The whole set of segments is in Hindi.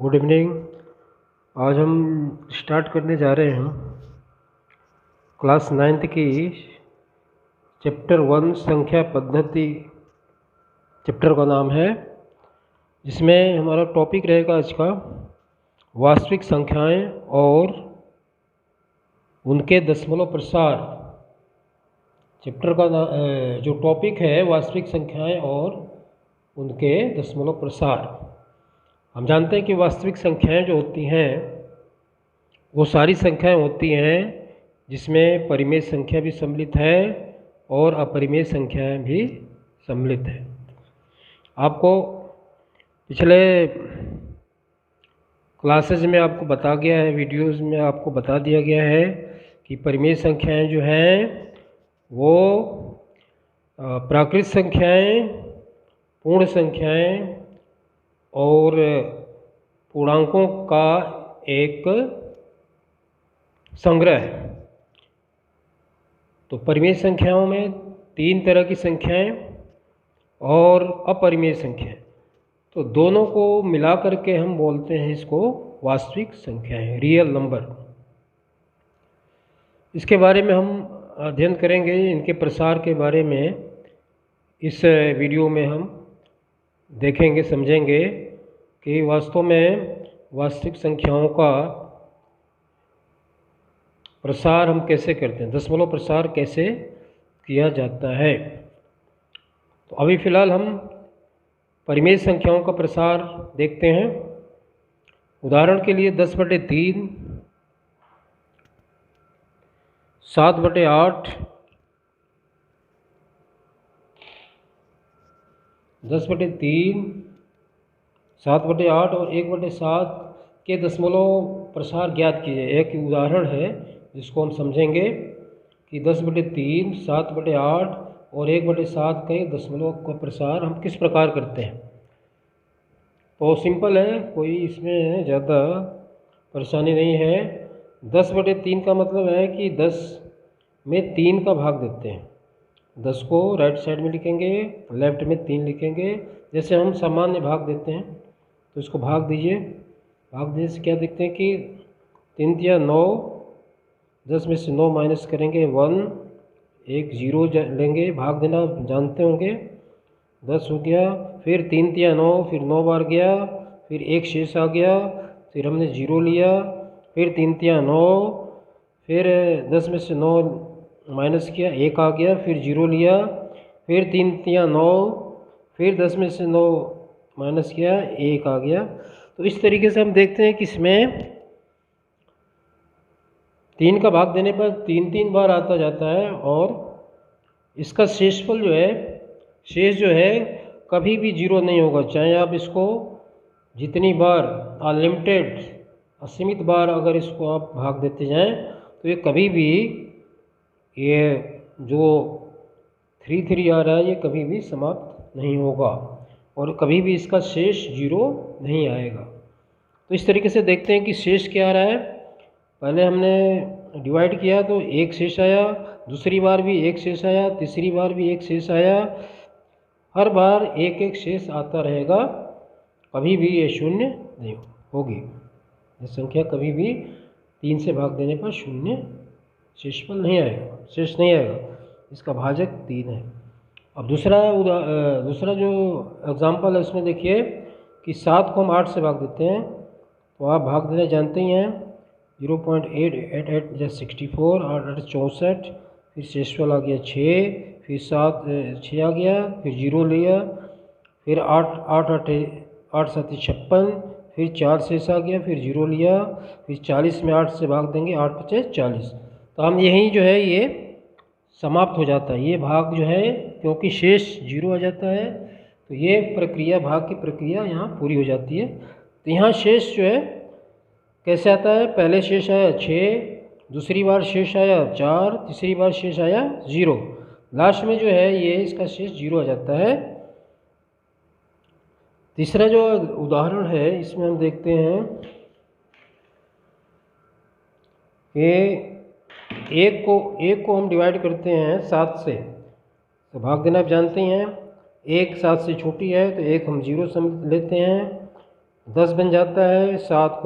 Good evening. आज हम स्टार्ट करने जा रहे हैं क्लास 9th की चैप्टर 1 संख्या पद्धति। चैप्टर का नाम है, जिसमें हमारा टॉपिक रहेगा आज का वास्तविक संख्याएं और उनके दशमलव प्रसार। चैप्टर का जो टॉपिक है वास्तविक संख्याएं और उनके दशमलव प्रसार। हम जानते हैं कि वास्तविक संख्याएं जो होती हैं वो सारी संख्याएं होती हैं जिसमें परिमेय संख्या भी सम्मिलित है और अपरिमेय संख्याएं भी सम्मिलित है। आपको पिछले क्लासेज में आपको बता गया है, वीडियोस में आपको बता दिया गया है कि परिमेय संख्याएं जो हैं वो प्राकृत संख्याएं, पूर्ण संख्याएं और पूर्णांकों का एक संग्रह है। तो परिमेय संख्याओं में 3 तरह की संख्याएं और अपरिमेय संख्याएं, तो दोनों को मिला करके हम बोलते हैं इसको वास्तविक संख्याएं, रियल नंबर। इसके बारे में हम अध्ययन करेंगे, इनके प्रसार के बारे में इस वीडियो में हम देखेंगे, समझेंगे कि वास्तव में वास्तविक संख्याओं का प्रसार हम कैसे करते हैं, दशमलव प्रसार कैसे किया जाता है। तो अभी फ़िलहाल हम परिमेय संख्याओं का प्रसार देखते हैं। उदाहरण के लिए 10/3, 7/8, 10/3, 7/8 और 1/7 के दशमलव प्रसार ज्ञात कीजिए। एक उदाहरण है जिसको हम समझेंगे कि 10/3, 7/8 और 1/7 के दशमलव का प्रसार हम किस प्रकार करते हैं। तो सिंपल है, कोई इसमें ज़्यादा परेशानी नहीं है। 10/3 का मतलब है कि 10 में 3 का भाग देते हैं। 10 को राइट साइड में लिखेंगे, लेफ्ट में 3 लिखेंगे। जैसे हम सामान्य भाग देते हैं तो इसको भाग दीजिए। भाग देने से क्या देखते हैं कि 3 या 9, 10 में से 9 माइनस करेंगे 1, एक 0 लेंगे, भाग देना जानते होंगे। 10 हो गया, फिर 3 या 9, फिर 9 बार गया, फिर 1 शेष आ गया, फिर हमने 0 लिया, फिर 3 या 9, फिर 10 में से 9 माइनस किया, 1 आ गया, फिर 0 लिया, फिर 3 या 9, फिर 10 में से 9 माइनस किया, 1 आ गया। तो इस तरीके से हम देखते हैं कि इसमें 3 का भाग देने पर 3 बार आता जाता है और इसका शेषफल जो है, शेष जो है कभी भी 0 नहीं होगा। चाहे आप इसको जितनी बार अनलिमिटेड, असीमित बार अगर इसको आप भाग देते जाएं तो ये कभी भी, ये जो 3 आ रहा है ये कभी भी समाप्त नहीं होगा और कभी भी इसका शेष 0 नहीं आएगा। तो इस तरीके से देखते हैं कि शेष क्या आ रहा है। पहले हमने डिवाइड किया तो 1 शेष आया, दूसरी बार भी 1 शेष आया, तीसरी बार भी 1 शेष आया। हर बार 1 शेष आता रहेगा, कभी भी ये शून्य नहीं होगी। ये संख्या कभी भी 3 से भाग देने पर शून्य शेषफल नहीं आएगा, शेष नहीं आएगा। इसका भाजक 3 है। अब दूसरा जो एग्जाम्पल है उसमें देखिए कि 7 को हम 8 से भाग देते हैं, तो आप भाग देना जानते ही हैं। 0.888 जैसे 64, 8 8 64, फिर शेषफल आ गया 6, फिर 7 6 आ गया, फिर 0 लिया, फिर 8 8 8 8 7 56, फिर 4 शेष आ गया, फिर 0 लिया, फिर 40 में 8 से भाग देंगे, 8 5 40। तो हम यहीं जो है ये समाप्त हो जाता है, ये भाग जो है, क्योंकि शेष 0 आ जाता है तो ये प्रक्रिया, भाग की प्रक्रिया यहाँ पूरी हो जाती है। तो यहाँ शेष जो है कैसे आता है, पहले शेष आया 6, दूसरी बार शेष आया 4, तीसरी बार शेष आया 0, लास्ट में जो है ये इसका शेष 0 आ जाता है। तीसरा जो उदाहरण है इसमें हम देखते हैं कि एक को हम डिवाइड करते हैं 7 से, तो भाग देना आप जानते हैं। 1 7 से छोटी है तो 1 हम 0 समझ लेते हैं, 10 बन जाता है। 7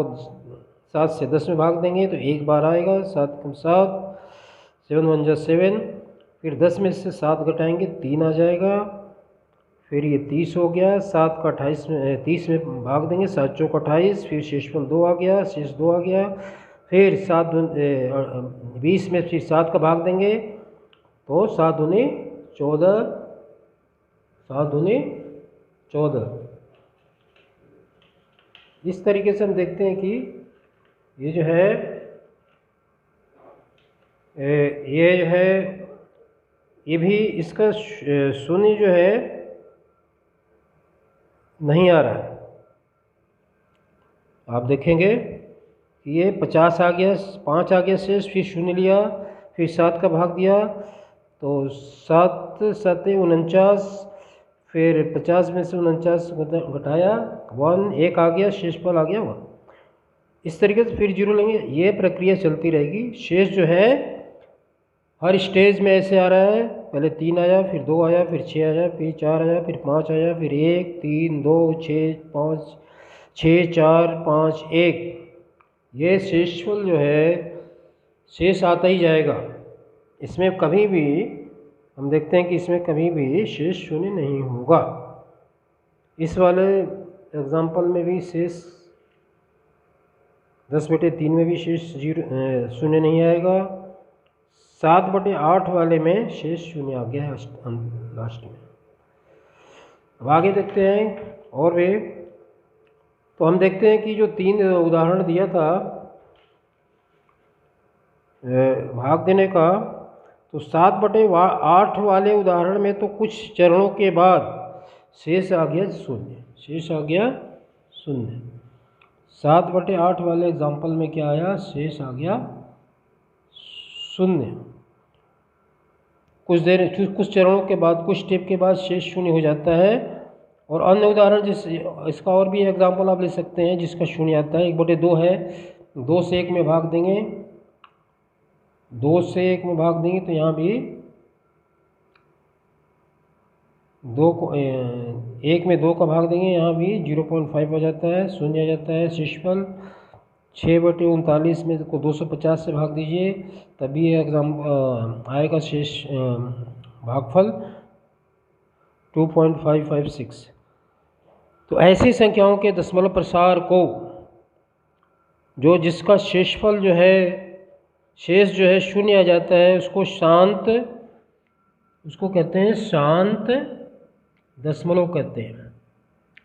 से 10 में भाग देंगे तो 1 बार आएगा, 7 कम 7, 7 1 जा 7। फिर 10 में से 7 घटाएंगे 3 आ जाएगा। फिर ये 30 हो गया। 7 का 28 में 30 में भाग देंगे, 7 चौक 28। फिर शेषफल 2 आ गया, शेष 2 आ गया। फिर 20 में फिर 7 का भाग देंगे तो 7 दूनी 14, 7 दूनी 14। इस तरीके से हम देखते हैं कि ये जो है ये भी इसका शून्य जो है नहीं आ रहा है। आप देखेंगे कि ये 50 आ गया, 5 आ गया शेष, फिर शून्य लिया, फिर 7 का भाग दिया तो 7 7 49, फिर 50 में से 49 घटाया 1, 1 आ गया, शेषफल आ गया 1। इस तरीके से फिर जीरो लेंगे। ये प्रक्रिया चलती रहेगी। शेष जो है हर स्टेज में ऐसे आ रहा है, पहले 3 आया, फिर 2 आया, फिर 6 आया, फिर 4 आया, फिर 5 आया, फिर 1 3 2 6 5 6 4 5 1। ये शेषफल जो है शेष आता ही जाएगा। इसमें कभी भी हम देखते हैं कि इसमें कभी भी शेष शून्य नहीं होगा। इस वाले एग्जाम्पल में भी शेष 10/3 में भी शेष शून्य नहीं आएगा। 7/8 वाले में शेष शून्य आ गया है लास्ट में। अब आगे देखते हैं और भी। तो हम देखते हैं कि जो 3 उदाहरण दिया था भाग देने का, तो 7/8 वाले उदाहरण में तो कुछ चरणों के बाद शेष आ गया शून्य, शेष आ गया शून्य। 7/8 वाले एग्जाम्पल में क्या आया, शेष आ गया शून्य। कुछ चरणों के बाद, कुछ स्टेप के बाद शेष शून्य हो जाता है। और अन्य उदाहरण इसका और भी एग्जाम्पल आप ले सकते हैं जिसका शून्य आता है। 1/2 है, 2 से 1 में भाग देंगे, 2 से 1 में भाग देंगे तो यहाँ भी 2 को 1 में 2 का भाग देंगे, यहाँ भी 0.5 आ जाता है, शून्य आ जाता है शेषफल। 6/39 में को 250 से भाग दीजिए, तभी आएगा शेष भागफल 2.556। तो ऐसी संख्याओं के दशमलव प्रसार को जिसका शेषफल जो है शेष जो है शून्य आ जाता है, उसको कहते हैं शांत दशमलव कहते हैं।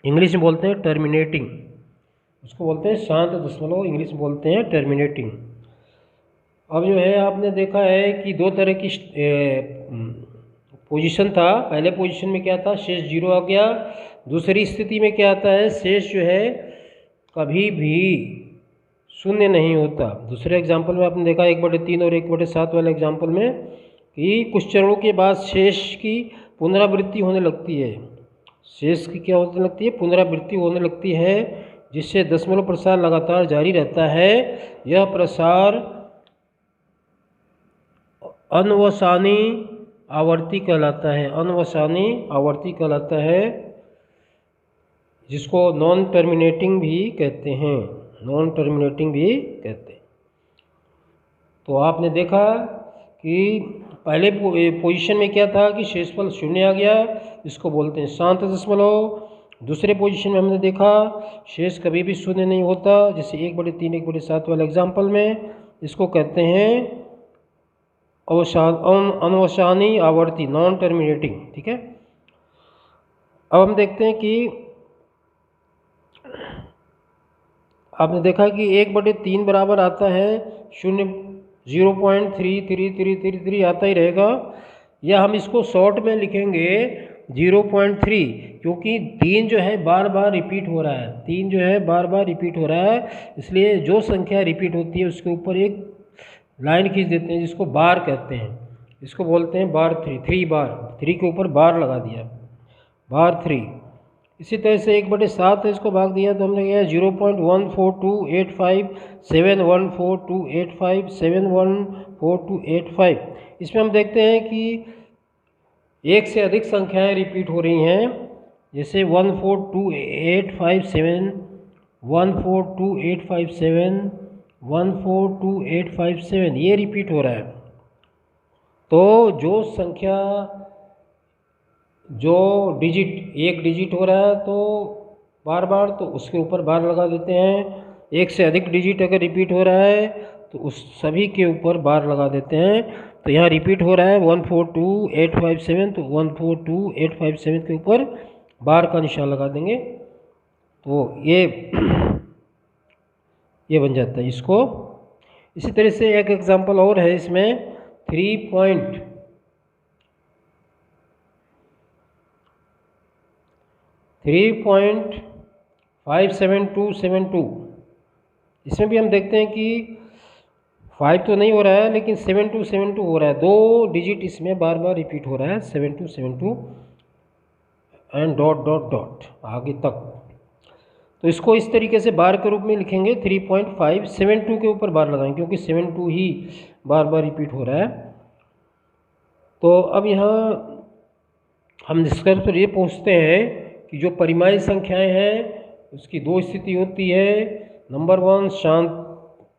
इंग्लिश में बोलते हैं टर्मिनेटिंग, उसको बोलते हैं शांत दशमलव, इंग्लिश में बोलते हैं टर्मिनेटिंग। अब जो है आपने देखा है कि 2 तरह की पोजीशन था। पहले पोजीशन में क्या था, शेष 0 आ गया। दूसरी स्थिति में क्या आता है, शेष जो है कभी भी शून्य नहीं होता। दूसरे एग्जाम्पल में आपने देखा 1/3 और 1/7 वाले एग्जाम्पल में कि कुछ चरणों के बाद शेष की पुनरावृत्ति होने लगती है। शेष की क्या होने लगती है, पुनरावृत्ति होने लगती है, जिससे दशमलव प्रसार लगातार जारी रहता है। यह प्रसार अनवसानी आवर्ती कहलाता है, अनवसानी आवर्ती कहलाता है, जिसको नॉन टर्मिनेटिंग भी कहते हैं, नॉन टर्मिनेटिंग भी कहते हैं। तो आपने देखा कि पहले पोजीशन में क्या था कि शेषफल शून्य आ गया, इसको बोलते हैं शांत दशमलव। दूसरे पोजीशन में हमने देखा शेष कभी भी शून्य नहीं होता, जैसे 1/3 1/7 वाले एग्जाम्पल में, इसको कहते हैं अनवसानी आवर्ती, नॉन टर्मिनेटिंग। ठीक है। अब हम देखते हैं कि आपने देखा कि 1/3 बराबर आता है 0.3333 आता ही रहेगा, या हम इसको शॉर्ट में लिखेंगे 0.3, क्योंकि 3 जो है बार बार रिपीट हो रहा है, 3 जो है बार बार रिपीट हो रहा है, इसलिए जो संख्या रिपीट होती है उसके ऊपर एक लाइन खींच देते हैं जिसको बार कहते हैं, इसको बोलते हैं बार 3 बार, 3 के ऊपर बार लगा दिया, बार 3। इसी तरह से 1/7 है, इसको भाग दिया तो हमने किया 0.14285 7142857 7142857। इसमें हम देखते हैं कि एक से अधिक संख्याएं रिपीट हो रही हैं, जैसे 14285 7 142857 142857 ये रिपीट हो रहा है। तो जो संख्या जो डिजिट एक डिजिट हो रहा है तो बार बार, तो उसके ऊपर बार लगा देते हैं। एक से अधिक डिजिट अगर रिपीट हो रहा है तो उस सभी के ऊपर बार लगा देते हैं। तो यहाँ रिपीट हो रहा है 142857, तो 142857 के ऊपर बार का निशान लगा देंगे तो ये बन जाता है इसको। इसी तरह से एक एग्जांपल और है इसमें 3.57272। इसमें भी हम देखते हैं कि 5 तो नहीं हो रहा है लेकिन 7272 हो रहा है। 2 डिजिट इसमें बार बार रिपीट हो रहा है 7272 एंड डॉट डॉट डॉट आगे तक। तो इसको इस तरीके से बार के रूप में लिखेंगे 3.572 के ऊपर बार लगाएंगे क्योंकि 72 ही बार बार रिपीट हो रहा है। तो अब यहाँ हम निष्कर्ष पर ये पहुँचते हैं कि जो परिमायी संख्याएं हैं उसकी दो स्थिति होती है। नंबर 1 शांत,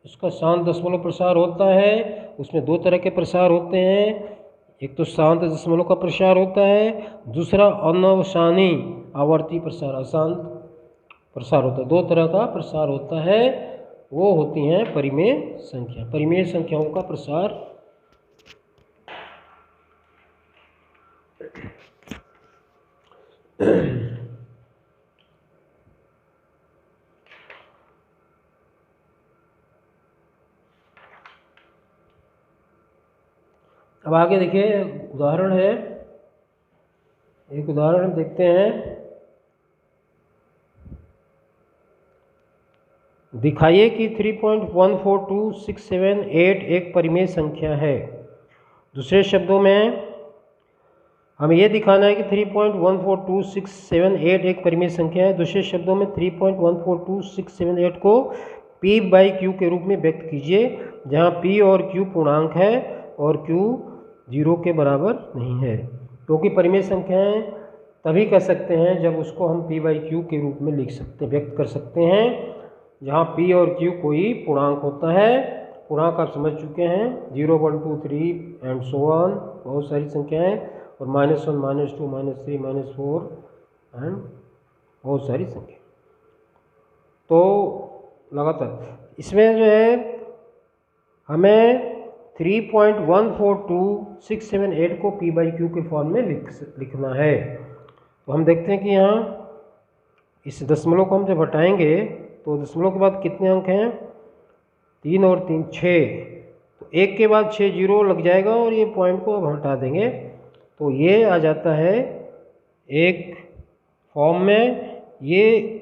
उसका शांत दशमलव प्रसार होता है। उसमें दो तरह के प्रसार होते हैं, एक तो शांत दशमलव का प्रसार होता है, दूसरा अनवसानी आवर्ती प्रसार अशांत प्रसार होता है। दो तरह का प्रसार होता है, वो होती हैं परिमेय संख्या। परिमेय संख्याओं का प्रसार अब आगे देखिए उदाहरण है, एक उदाहरण देखते हैं। दिखाइए कि 3.142678 एक परिमेय संख्या है। दूसरे शब्दों में हमें यह दिखाना है कि 3.142678 एक परिमेय संख्या है। दूसरे शब्दों में 3.142678 को p/q के रूप में व्यक्त कीजिए, जहां p और q पूर्णांक है और q 0 के बराबर नहीं है। क्योंकि परिमेय संख्याएं तभी कह सकते हैं जब उसको हम p/q के रूप में लिख सकते, व्यक्त कर सकते हैं, जहाँ p और q कोई पूर्णांक होता है। पूर्णांक आप समझ चुके हैं, 0 1 2 3 एंड सो ऑन, बहुत सारी संख्याएं, और -1 -2 -3 -4 एंड बहुत सारी संख्या। तो लगातार इसमें जो है हमें 3.142678 को p/q के फॉर्म में लिखना है। तो हम देखते हैं कि यहाँ इस दशमलव को हम जब हटाएंगे तो दशमलव के बाद कितने अंक हैं, 3 और 3 6, तो एक के बाद 6 जीरो लग जाएगा और ये पॉइंट को अब हटा देंगे तो ये आ जाता है एक फॉर्म में, ये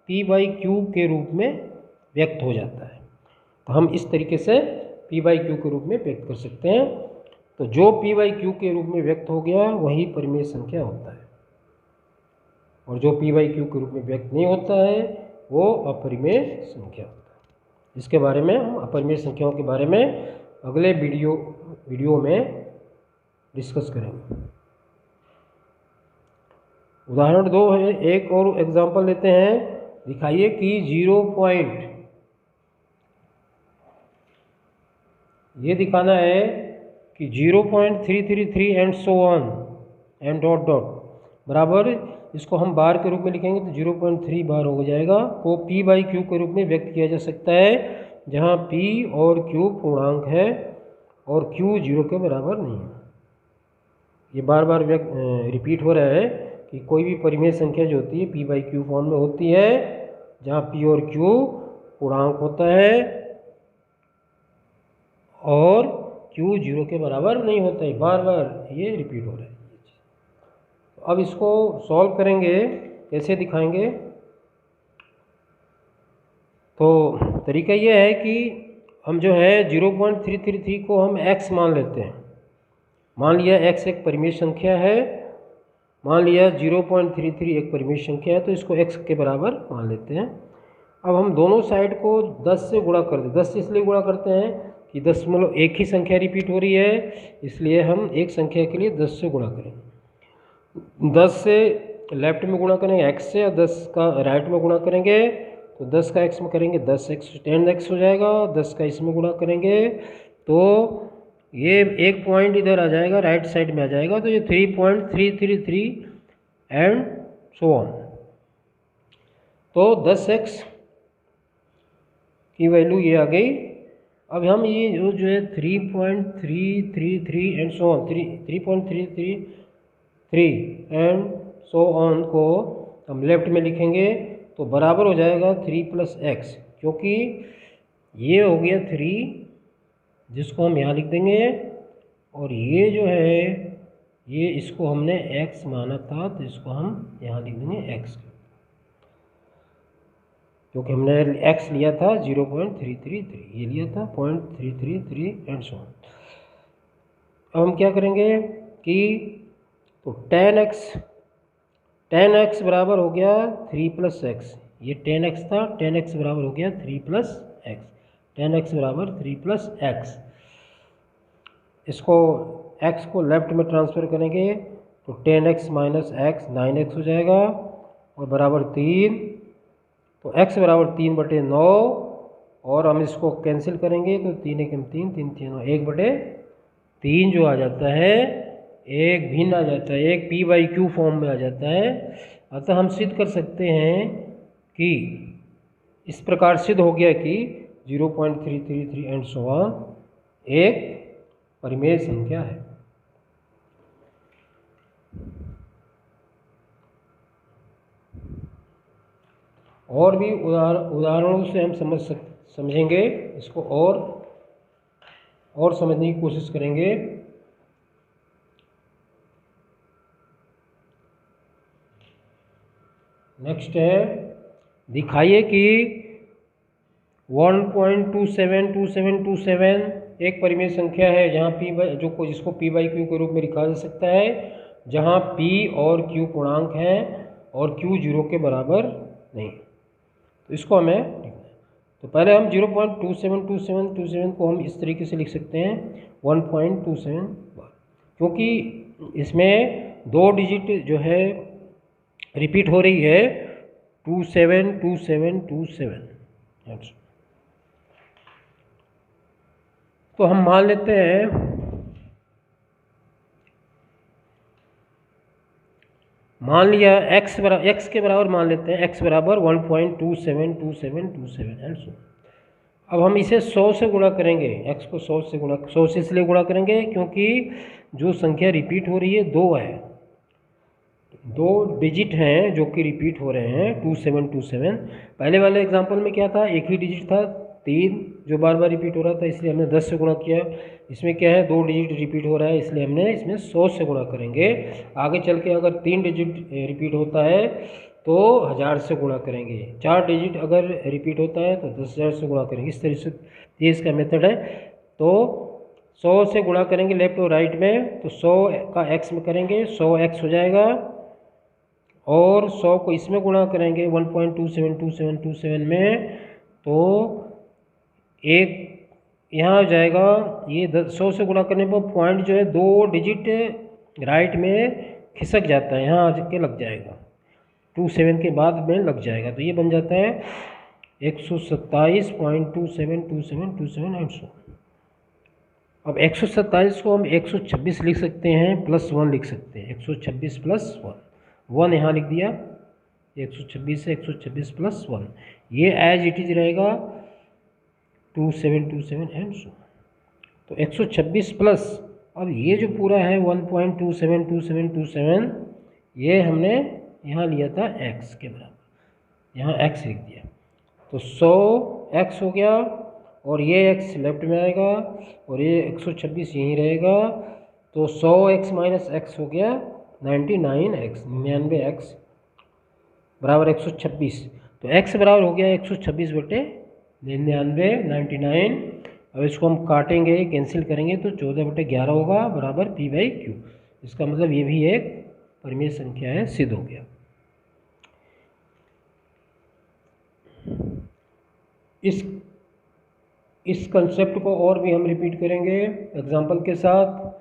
p/q के रूप में व्यक्त हो जाता है। तो हम इस तरीके से p/q के रूप में व्यक्त कर सकते हैं। तो जो p/q के रूप में व्यक्त हो गया वही परिमेय संख्या होता है, और जो p/q के रूप में व्यक्त नहीं होता है वो अपरिमेय संख्या होता है। इसके बारे में हम अपरिमेय संख्याओं के बारे में अगले वीडियो में डिस्कस करेंगे। उदाहरण 2 है, एक और एग्जांपल लेते हैं। दिखाइए कि ये दिखाना है कि 0.333 and so on and dot dot बराबर, इसको हम बार के रूप में लिखेंगे तो 0.3 बार हो जाएगा, को p/q के रूप में व्यक्त किया जा सकता है, जहाँ p और q पूर्णांक है और q 0 के बराबर नहीं है। ये बार बार रिपीट हो रहा है कि कोई भी परिमेय संख्या जो होती है p/q फॉर्म में होती है, जहाँ p और q पूर्णांक होता है और q 0 के बराबर नहीं होता है। बार बार ये रिपीट हो रहा है। अब इसको सॉल्व करेंगे, कैसे दिखाएंगे? तो तरीका ये है कि हम जो है 0.333 को हम x मान लेते हैं। मान लिया x एक परिमेय संख्या है, मान लिया 0.33 एक परिमेय संख्या है, तो इसको x के बराबर मान लेते हैं। अब हम दोनों साइड को 10 से गुणा कर दें। 10 से इसलिए गुणा करते हैं कि दशमलव एक ही संख्या रिपीट हो रही है, इसलिए हम एक संख्या के लिए 10 से गुणा करेंगे। 10 से लेफ्ट में गुणा करेंगे x से, और 10 का राइट में गुणा करेंगे तो 10 का x में करेंगे 10x 10x हो जाएगा, 10 का इसमें गुणा करेंगे तो ये एक पॉइंट इधर आ जाएगा, राइट साइड में आ जाएगा, तो ये 3.333 एंड सो ऑन। तो 10x की वैल्यू ये आ गई। अब हम ये जो है 3.333 and so on 3.333 and so on को हम लेफ्ट में लिखेंगे तो बराबर हो जाएगा 3 + x, क्योंकि ये हो गया 3 जिसको हम यहाँ लिख देंगे, और ये जो है ये इसको हमने x माना था तो इसको हम यहाँ लिख देंगे x, क्योंकि हमने x लिया था 0.333, ये लिया था 0.333 एंड सो ऑन। अब हम क्या करेंगे कि तो 10x बराबर हो गया 3 + x, ये 10x था, 10x बराबर हो गया 3 + x, 10x बराबर 3 + x। इसको x को लेफ्ट में ट्रांसफ़र करेंगे तो 10x - x 9x हो जाएगा और बराबर 3, तो x बराबर 3/9, और हम इसको कैंसिल करेंगे तो 3 × 3 3 3 1/3 जो आ जाता है, एक भिन्न आ जाता है, एक p/q फॉर्म में आ जाता है। अतः हम सिद्ध कर सकते हैं कि इस प्रकार सिद्ध हो गया कि 0.333 एंड सो ऑन एक परिमेय संख्या है। और भी उदाहरणों से हम समझेंगे इसको, और समझने की कोशिश करेंगे। नेक्स्ट है, दिखाइए कि 1.272727 एक परिमेय संख्या है जहाँ जिसको p/q के रूप में लिखा जा सकता है, जहाँ p और q पूर्णांक हैं और q 0 के बराबर नहीं। तो इसको हमें लिखना है। तो पहले हम 0.272727 को हम इस तरीके से लिख सकते हैं 1.27, क्योंकि इसमें 2 डिजिट जो है रिपीट हो रही है 272727। तो हम मान लेते हैं लिया x के बराबर मान लेते हैं, x बराबर 1.272727 एंड सो। अब हम इसे 100 से गुणा करेंगे, x को 100 से इसलिए गुणा करेंगे क्योंकि जो संख्या रिपीट हो रही है 2 है, 2 डिजिट हैं जो कि रिपीट हो रहे हैं 2727। पहले वाले एग्जांपल में क्या था, एक ही डिजिट था 3 जो बार बार रिपीट हो रहा था, इसलिए हमने 10 से गुणा किया। इसमें क्या है, 2 डिजिट रिपीट हो रहा है, इसलिए हमने इसमें 100 से गुणा करेंगे। आगे चल के अगर 3 डिजिट रिपीट होता है तो 1000 से गुणा करेंगे, 4 डिजिट अगर रिपीट होता है तो 10,000 से गुणा करेंगे। इस तरह से ये इसका मेथड है। तो 100 से गुणा करेंगे लेफ्ट और राइट में, तो 100 का x में करेंगे 100x हो जाएगा, और 100 को इसमें गुणा करेंगे 1.272727 में, तो एक यहाँ आ जाएगा। ये 100 से गुणा करने पर पॉइंट जो है 2 डिजिट राइट में खिसक जाता है, यहाँ आ के लग जाएगा, 27 के बाद में लग जाएगा, तो ये बन जाता है 127.272727 एंड सो। अब 127 को हम 126 लिख सकते हैं +1 लिख सकते हैं, 126 + 1 यहाँ लिख दिया, 126 से 126 + 1, ये एज इट इज रहेगा 2727 एंड सो। तो 126 प्लस, अब ये जो पूरा है 1.272727 ये हमने यहाँ लिया था x के बराबर, यहाँ x लिख दिया, तो 100x हो गया, और ये x लेफ्ट में आएगा और ये 126 यहीं रहेगा, तो 100x - x हो गया 99x बराबर 126। तो x बराबर हो गया 126/99। अब इसको हम काटेंगे, कैंसिल करेंगे तो 14/11 होगा बराबर p/q। इसका मतलब ये भी एक परिमेय संख्या है, सिद्ध हो गया। इस कंसेप्ट को और भी हम रिपीट करेंगे एग्जांपल के साथ।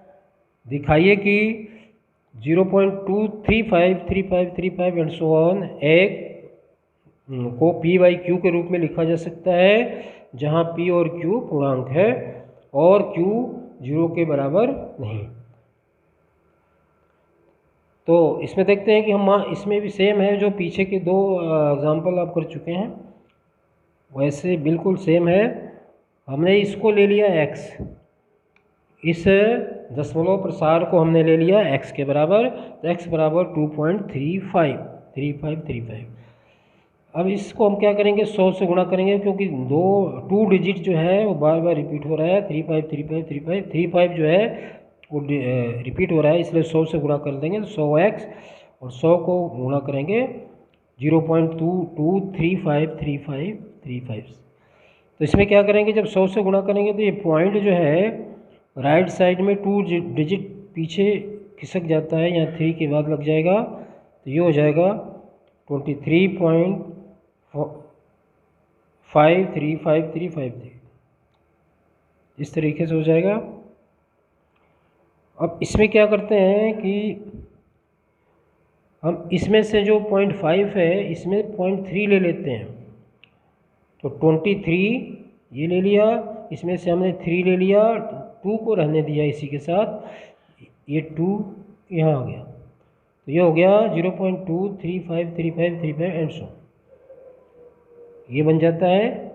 दिखाइए कि 0.2353535 एंड सो ऑन एक को पी बाई क्यू के रूप में लिखा जा सकता है, जहाँ पी और क्यू पूर्णांक है और क्यू 0 के बराबर नहीं। तो इसमें देखते हैं कि हम इसमें भी सेम है, जो पीछे के 2 एग्जाम्पल आप कर चुके हैं वैसे बिल्कुल सेम है। हमने इसको ले लिया x, इस दशमलव प्रसार को हमने ले लिया x के बराबर, तो x बराबर 2.35। अब इसको हम क्या करेंगे, 100 से गुणा करेंगे, क्योंकि 2 डिजिट जो है वो बार बार रिपीट हो रहा है। 35 जो है वो रिपीट हो रहा है, इसलिए 100 से गुणा कर देंगे तो 100x, और 100 को गुणा करेंगे 0.223535। तो इसमें क्या करेंगे, जब 100 से गुणा करेंगे तो ये पॉइंट जो है राइट साइड में 2 डिजिट पीछे खिसक जाता है, यहाँ 3 के बाद लग जाएगा, तो ये हो जाएगा 23.53553। इस तरीके से हो जाएगा। अब इसमें क्या करते हैं कि हम इसमें से जो 0.5 है इसमें 0.3 ले लेते हैं, तो 23 ये ले लिया, इसमें से हमने 3 ले लिया, 2 को रहने दिया इसी के साथ, ये 2 यहाँ आ गया, तो ये हो गया 0.2353535 एंड सो ये बन जाता है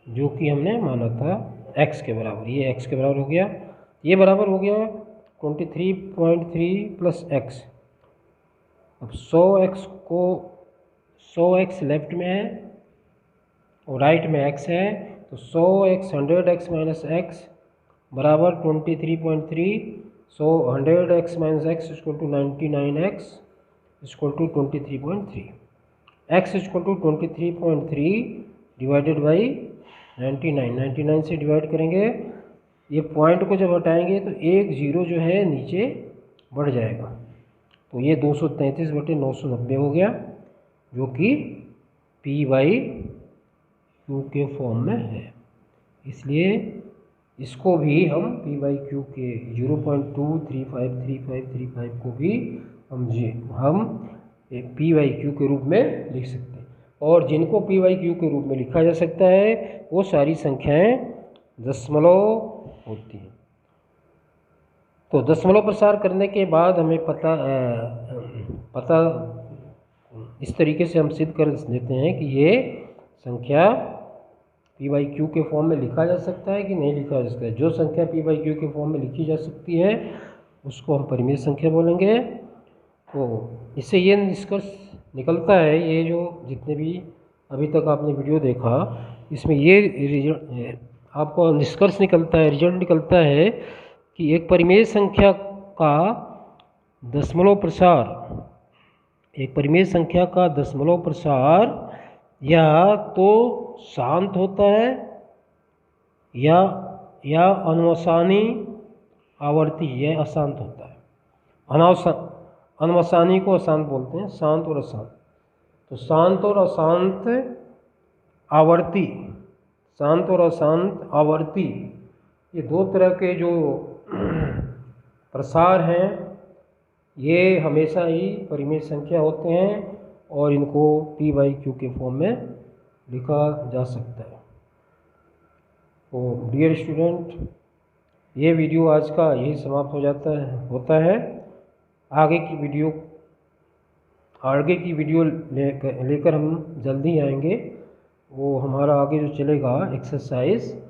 जो कि हमने माना था x के बराबर। ये x के बराबर हो गया, ये बराबर हो गया 23.3 प्लस x। अब 100x लेफ्ट में है और राइट में x है, तो 100x 100x माइनस x बराबर 23.3। 100x minus x equal to 99x equal to 23.3। x equal to 23.3 divided by 99 से डिवाइड करेंगे, ये पॉइंट को जब हटाएंगे तो एक 0 जो है नीचे बढ़ जाएगा, तो ये 233/990 हो गया, जो कि p बाई क्यू के फॉर्म में है। इसलिए इसको भी हम p बाई क्यू के 0.2353535 को भी हम p बाई क्यू के रूप में लिख सकते हैं। और जिनको p बाई क्यू के रूप में लिखा जा सकता है वो सारी संख्याएं दशमलव होती हैं। तो दशमलव प्रसार करने के बाद हमें पता इस तरीके से हम सिद्ध कर देते हैं कि ये संख्या p बाई क्यू के फॉर्म में लिखा जा सकता है कि नहीं लिखा जा सकता है। जो संख्या p बाई क्यू के फॉर्म में लिखी जा सकती है उसको हम परिमेय संख्या बोलेंगे। तो इससे ये निष्कर्ष निकलता है, ये जो जितने भी अभी तक आपने वीडियो देखा इसमें ये आपको निष्कर्ष निकलता है, रिजल्ट निकलता है कि एक परिमेय संख्या का दशमलव प्रसार या तो शांत होता है या अनुवसानी आवर्ती या अशांत होता है। अनुवसानी को अशांत बोलते हैं, शांत और अशांत। तो शांत और अशांत आवर्ती ये 2 तरह के जो प्रसार हैं ये हमेशा ही परिमेय संख्या होते हैं और इनको p बाई क्यू के फॉर्म में लिखा जा सकता है। तो डियर स्टूडेंट, ये वीडियो आज का यही समाप्त होता है। आगे की वीडियो लेकर हम जल्दी आएंगे। वो हमारा आगे जो चलेगा एक्सरसाइज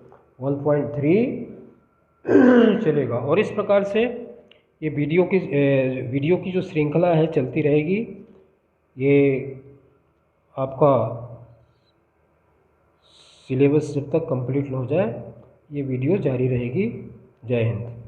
1.3 चलेगा, और इस प्रकार से ये वीडियो की जो श्रृंखला है चलती रहेगी। ये आपका सिलेबस जब तक कंप्लीट हो जाए ये वीडियो जारी रहेगी। जय हिंद।